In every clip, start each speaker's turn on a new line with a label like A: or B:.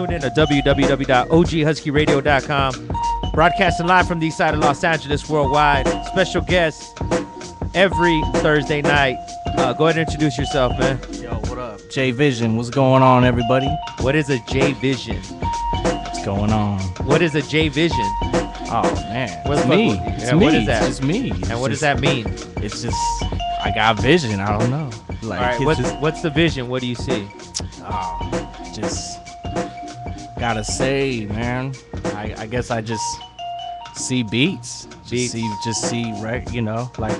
A: tune in to www.oghuskyradio.com. Broadcasting live from the east side of Los Angeles, worldwide. Special guests every Thursday night. Go ahead and introduce yourself, man.
B: Yo, what up? Jvision. What's going on, everybody?
A: What is a Jvision?
B: What's going on?
A: What is a Jvision?
B: Oh, man.
A: It's
B: me. It's me.
A: What is that?
B: It's me.
A: And what does that mean?
B: It's just, I got vision. I don't know.
A: Like, all right, what's the vision? What do you see?
B: Oh, just gotta say, man. I guess I just see beats. Just see, you know, like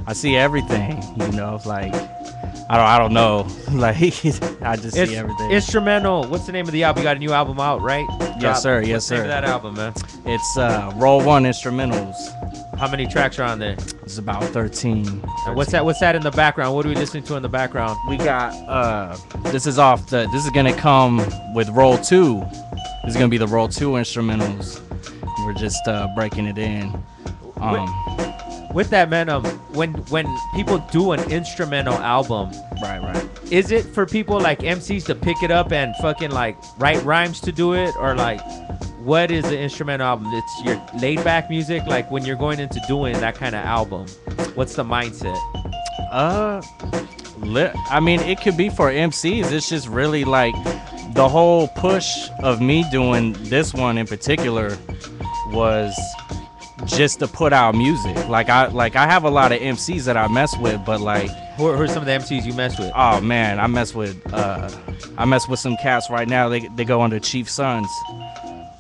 B: I see everything. You know, like I don't know. Like I just see everything.
A: Instrumental. What's the name of the album? You got a new album out, right?
B: Yes, sir.
A: What's the name of that album, man?
B: It's Roll One Instrumentals.
A: How many tracks are on there?
B: It's about 13.
A: And what's that in the background? What are we listening to in the background?
B: We got this is gonna come with Roll 2. This is gonna be the Roll 2 instrumentals. We're just breaking it in.
A: With that, man, when people do an instrumental album,
B: right,
A: is it for people like MCs to pick it up and fucking like write rhymes to do it, or like what is the instrumental album? It's your laid back music, like when you're going into doing that kind of album. What's the mindset?
B: I mean, it could be for MCs. It's just really like the whole push of me doing this one in particular was just to put out music. Like I have a lot of MCs that I mess with, but like
A: who are some of the MCs you mess with?
B: Oh man, I mess with some cats right now. They go under Chief Sons,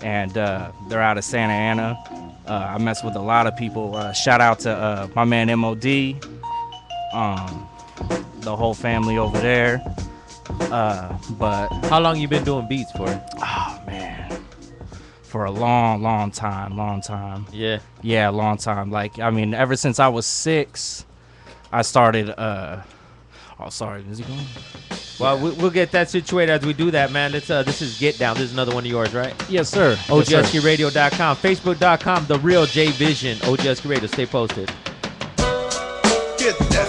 B: and they're out of Santa Ana. I mess with a lot of people. Shout out to my man MOD, the whole family over there. But
A: how long you been doing beats for?
B: Oh man, for a long time. Yeah, long time. Like, I mean, ever since I was 6, I started. Oh, sorry, is he going?
A: Well, we'll get that situated as we do that, man. Let's this is Get Down. This is another one of yours, right?
B: Yes, sir.
A: OGHuskyRadio.com, Facebook.com, The Real Jvision, OG Husky Radio. Stay posted.
C: Get down.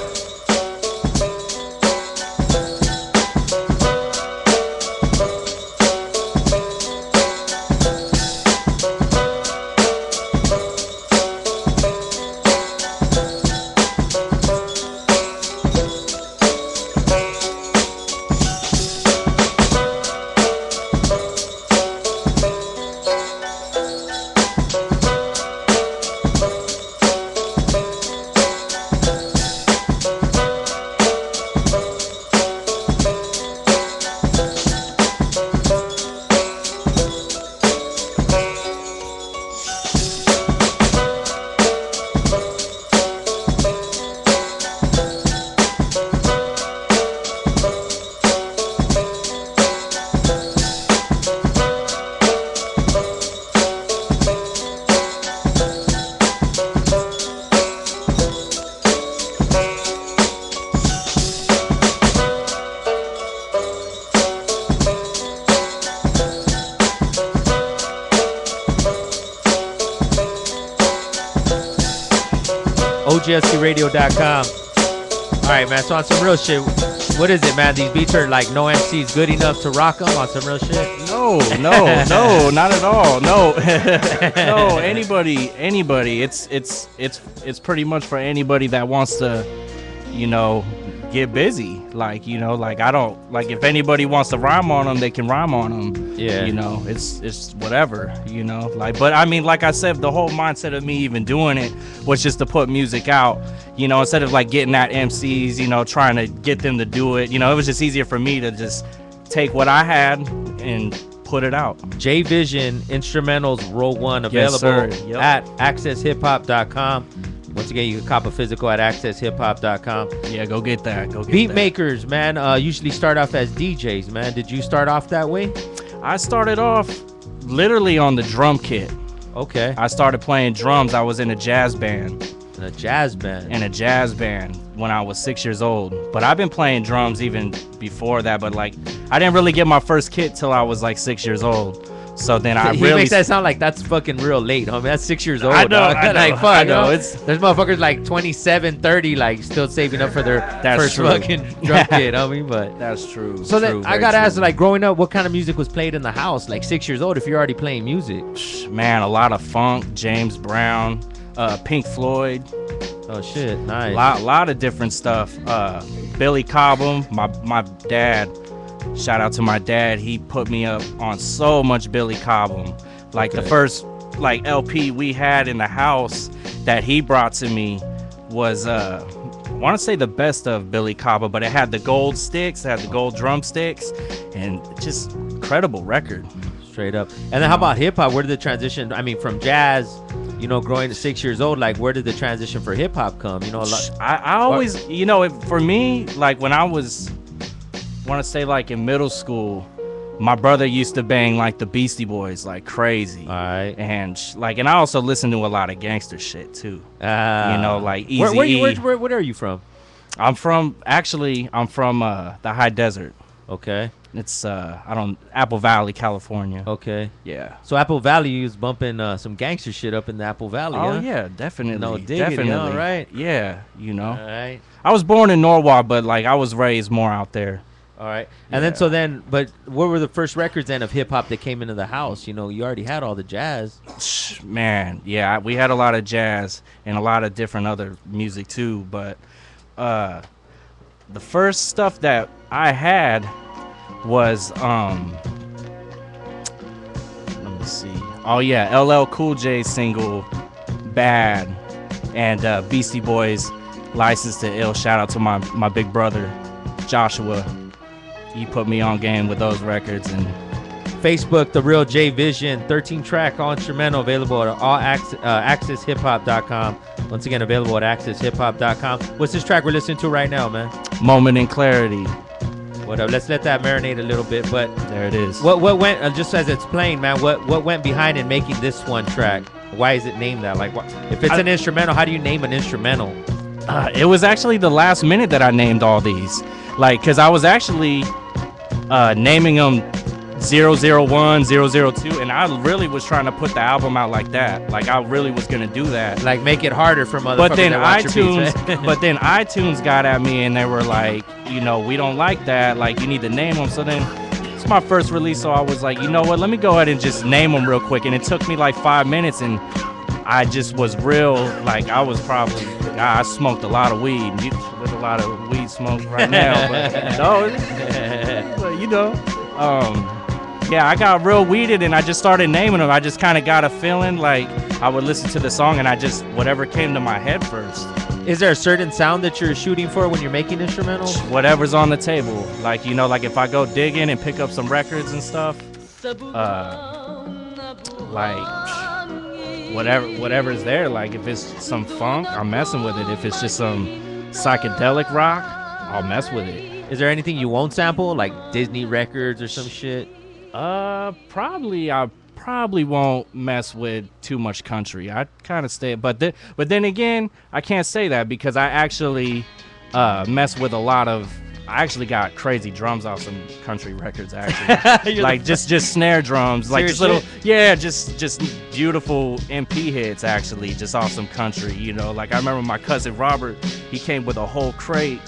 A: OGHuskyRadio.com. All right, man. So on some real shit, what is it, man? These beats are like no MC's good enough to rock them on some real shit?
B: No, not at all. No, no. Anybody. It's pretty much for anybody that wants to, you know, get busy. Like, you know, like I don't like if anybody wants to rhyme on them, they can rhyme on them.
A: Yeah.
B: You know, it's whatever. You know, like, but I mean, like I said, the whole mindset of me even doing it was just to put music out. You know, instead of like getting at MCs, you know, trying to get them to do it. You know, it was just easier for me to just take what I had and put it out.
A: Jvision Instrumentals Roll 1 available at accesshiphop.com. Once again, you can cop a physical at accesshiphop.com.
B: Yeah, go get that.
A: Beat makers, man, usually start off as DJs, man. Did you start off that way?
B: I started off literally on the drum kit.
A: Okay.
B: I started playing drums. I was in a jazz band.
A: In a jazz band when I was 6 years old. But I've been playing drums even before that. But like, I didn't really get my first kit till I was like 6 years old.
B: So then I
A: He
B: really
A: makes that sound like that's fucking real late, homie. That's 6 years old.
B: I know,
A: dog.
B: I know,
A: Like, fuck,
B: I know.
A: yo.
B: It's
A: There's motherfuckers like 27, 30, like still saving up for their
B: That's
A: first
B: true.
A: fucking drum kit, homie. But
B: that's true.
A: so
B: true,
A: then I
B: very
A: gotta
B: true.
A: ask, like, growing up, what kind of music was played in the house? Like 6 years old, if you're already playing music.
B: Man, a lot of funk, James Brown, Pink Floyd,
A: Oh shit, nice.
B: lot of different stuff. Billy Cobham, my dad. Shout out to my dad. He put me up on so much Billy Cobham. Like the first like LP we had in the house that he brought to me was I want to say the best of Billy Cobham, but it had the gold sticks, it had the gold drumsticks, and just incredible record.
A: Straight up. And then how about hip hop? Where did the transition? I mean, from jazz, you know, growing to 6 years old, like where did the transition for hip hop come? You know, a lot.
B: I always, you know, for me, like when I was, want to say like in middle school, my brother used to bang like the Beastie Boys like crazy.
A: All right.
B: And and I also listened to a lot of gangster shit too. You know, like Eazy-E.
A: Where are you from?
B: I'm from the high desert.
A: Okay.
B: It's Apple Valley, California.
A: Okay.
B: Yeah.
A: So Apple Valley is bumping some gangster shit up in the Apple Valley.
B: Oh
A: huh?
B: yeah, definitely.
A: No diggity,
B: definitely.
A: all right.
B: Yeah, you know.
A: All right.
B: I was born in Norwalk, but like I was raised more out there.
A: All right. And then, but what were the first records then of hip hop that came into the house? You know, you already had all the jazz.
B: Man, yeah, we had a lot of jazz and a lot of different other music too. But the first stuff that I had was let me see. Oh yeah, LL Cool J single "Bad" and Beastie Boys "License to Ill." Shout out to my big brother Joshua. He put me on game with those records. And
A: Facebook, The Real jvision, 13-track all instrumental, available at accesshiphop.com. Once again, available at accesshiphop.com. What's this track we're listening to right now, man?
B: Moment in Clarity.
A: What up? Let's let that marinate a little bit. But
B: There it is.
A: what went just as it's playing, man? What went behind in making this one track? Why is it named that? Like, if it's an instrumental, how do you name an instrumental?
B: It was actually the last minute that I named all these. Like, because I was actually naming them 001, 002, and I really was trying to put the album out like that. Like, I really was going to do that.
A: Like, make it harder for motherfuckers
B: But then
A: that watch your beats,
B: iTunes,
A: man.
B: but then iTunes got at me and they were like, you know, we don't like that. Like, you need to name them. So then it's my first release, so I was like, you know what? Let me go ahead and just name them real quick. And it took me like 5 minutes, and I just was real. Like, I smoked a lot of weed. There's a lot of weed smoke right now, but you know, yeah, I got real weeded and I just started naming them. I just kind of got a feeling like I would listen to the song and I just, whatever came to my head first.
A: Is there a certain sound that you're shooting for when you're making instrumentals?
B: Whatever's on the table. Like, you know, like if I go digging and pick up some records and stuff, like whatever's there. Like if it's some funk, I'm messing with it. If it's just some psychedelic rock, I'll mess with it.
A: Is there anything you won't sample, like Disney records or some shit?
B: I probably won't mess with too much country. I kind of stay, but then again, I can't say that because I actually mess with a lot of. I actually got crazy drums off some country records, actually. Like just snare drums, like just little, yeah, just beautiful MP hits, actually, just off some country, you know. Like I remember my cousin Robert, he came with a whole crate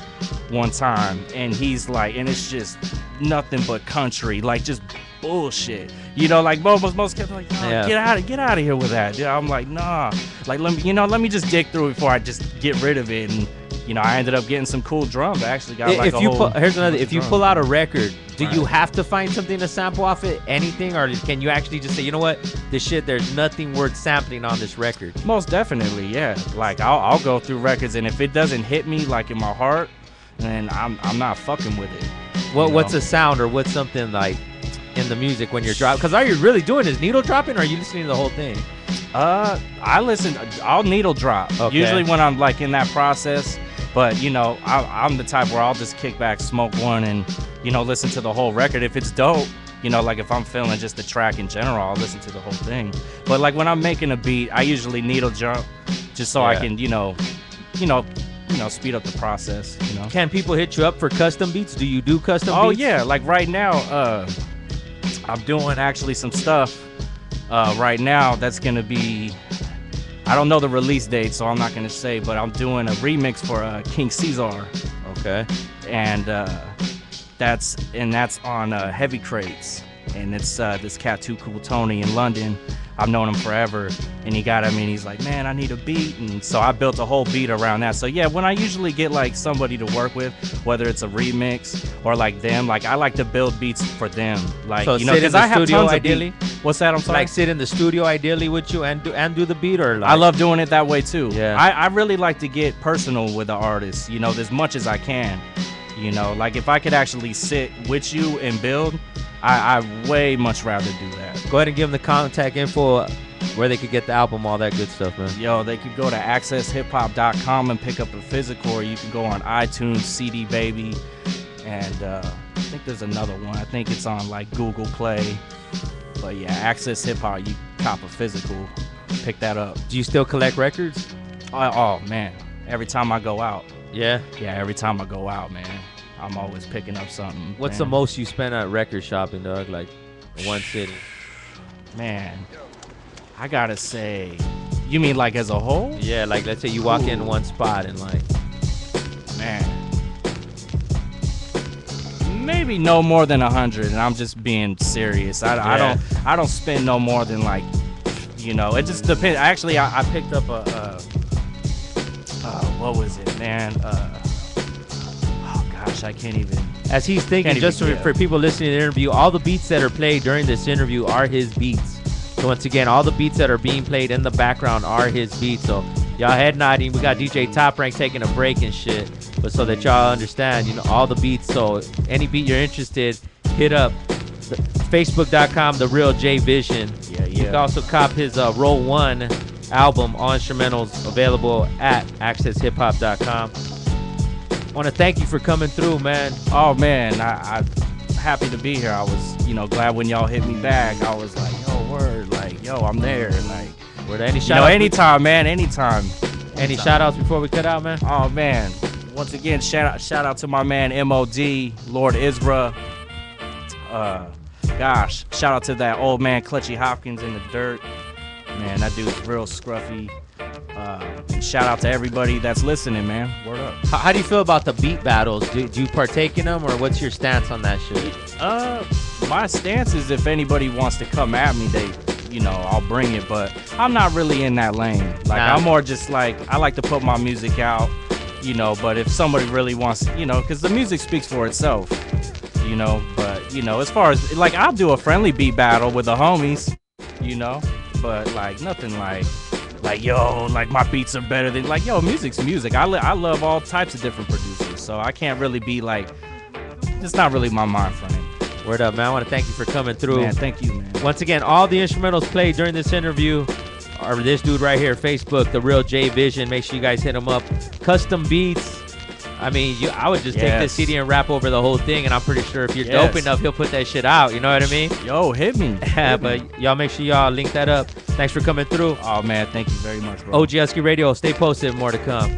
B: one time, and he's like, and it's just nothing but country, like just bullshit, you know. Like most kids are like, oh, yeah, get out of here with that. Yeah, I'm like, nah, like let me just dig through it before I just get rid of it. And you know, I ended up getting some cool drums. I actually got like
A: here's another. If you pull out a record, do
B: Right.
A: you have to find something to sample off it? Anything, or can you actually just say, you know what, this shit, there's nothing worth sampling on this record?
B: Most definitely, yeah. Like I'll go through records, and if it doesn't hit me like in my heart, then I'm not fucking with it.
A: What's a sound or what's something like in the music when you're dropping? Because all you're really doing is needle dropping, or are you listening to the whole thing?
B: I'll needle drop.
A: Okay.
B: Usually when I'm like in that process. But, you know, I'm the type where I'll just kick back, smoke one, and, you know, listen to the whole record. If it's dope, you know, like if I'm feeling just the track in general, I'll listen to the whole thing. But, like, when I'm making a beat, I usually needle jump just so I can, you know, speed up the process, you know.
A: Can people hit you up for custom beats? Do you do custom beats?
B: Oh, yeah. Like, right now, I'm doing actually some stuff right now that's gonna be, I don't know the release date, so I'm not gonna say, but I'm doing a remix for King Caesar.
A: Okay.
B: And that's on Heavy Crates, and it's this cat Too Cool Tony in London. I've known him forever, and he's like, man, I need a beat, and so I built a whole beat around that. So yeah, when I usually get like somebody to work with, whether it's a remix or like them, like I like to build beats for them, like,
A: So
B: you know,
A: sit in
B: because
A: the
B: I have
A: studio
B: tons of
A: ideally?
B: What's that? I'm sorry.
A: Like sit in the studio ideally with you and do the beat, or like
B: I love doing it that way too.
A: Yeah.
B: I really like to get personal with the artist, you know, as much as I can. You know, like if I could actually sit with you and build, I way much rather do that.
A: Go ahead and give them the contact info where they could get the album, all that good stuff, man.
B: Yo, they could go to accesshiphop.com and pick up a physical, or you can go on iTunes, CD Baby, and I think there's another one. I think it's on like Google Play. But yeah, Access Hip Hop, you cop a physical, pick that up.
A: Do you still collect records?
B: Oh man, every time I go out.
A: Yeah.
B: Yeah, every time I go out, man, I'm always picking up something.
A: What's
B: man.
A: the most you spent at record shopping, dog? Like one sitting?
B: Man, I gotta say, you mean like as a whole?
A: Yeah, like let's say you walk in one spot and like,
B: Man, maybe no more than 100, and I'm just being serious. I don't spend no more than like, you know, it just depends. Actually, I picked up what was it, man? Oh gosh, I can't even.
A: as he's thinking, just for people listening to the interview, all the beats that are played during this interview are his beats. So once again, all the beats that are being played in the background are his beats. So y'all head nodding. We got DJ Top Rank taking a break and shit. But so that y'all understand, you know, all the beats. So any beat you're interested, hit up Facebook.com, therealjvision.
B: Yeah.
A: You can also cop his Roll 1 album, all instrumentals available at accesshiphop.com. I want to thank you for coming through, man.
B: Oh man, I'm happy to be here. I was, you know, glad when y'all hit me back. I was like, yo, word, like, yo, I'm there. Like,
A: Were there any
B: you know,
A: shout-outs?
B: anytime, man, anytime.
A: Any shout-outs before we cut out, man?
B: Oh man, once again, shout out to my man MOD, Lord Isra. Gosh, shout out to that old man Clutchy Hopkins in the dirt. Man, that dude's real scruffy. Shout out to everybody that's listening, man. Word up.
A: How do you feel about the beat battles? Do you partake in them, or what's your stance on that shit?
B: My stance is if anybody wants to come at me, they, you know, I'll bring it. But I'm not really in that lane. Like,
A: Nah.
B: I'm more just like, I like to put my music out, you know. But if somebody really wants, you know, because the music speaks for itself, you know. But, you know, as far as, like, I'll do a friendly beat battle with the homies, you know. But, like, nothing like, yo, like, my beats are better than, like, yo, music's music. I love all types of different producers. So I can't really be, like, it's not really my mind frame.
A: Word up, man. I want to thank you for coming through.
B: Man, thank you, man.
A: Once again, all the instrumentals played during this interview are this dude right here, Facebook, The Real jvision. Make sure you guys hit him up. Custom beats. I mean, I would just take this CD and rap over the whole thing, and I'm pretty sure if you're dope enough, he'll put that shit out. You know what I mean?
B: Yo, hit me.
A: But y'all make sure y'all link that up. Thanks for coming through.
B: Oh, man, thank you very much, bro.
A: OG Husky Radio, stay posted. More to come.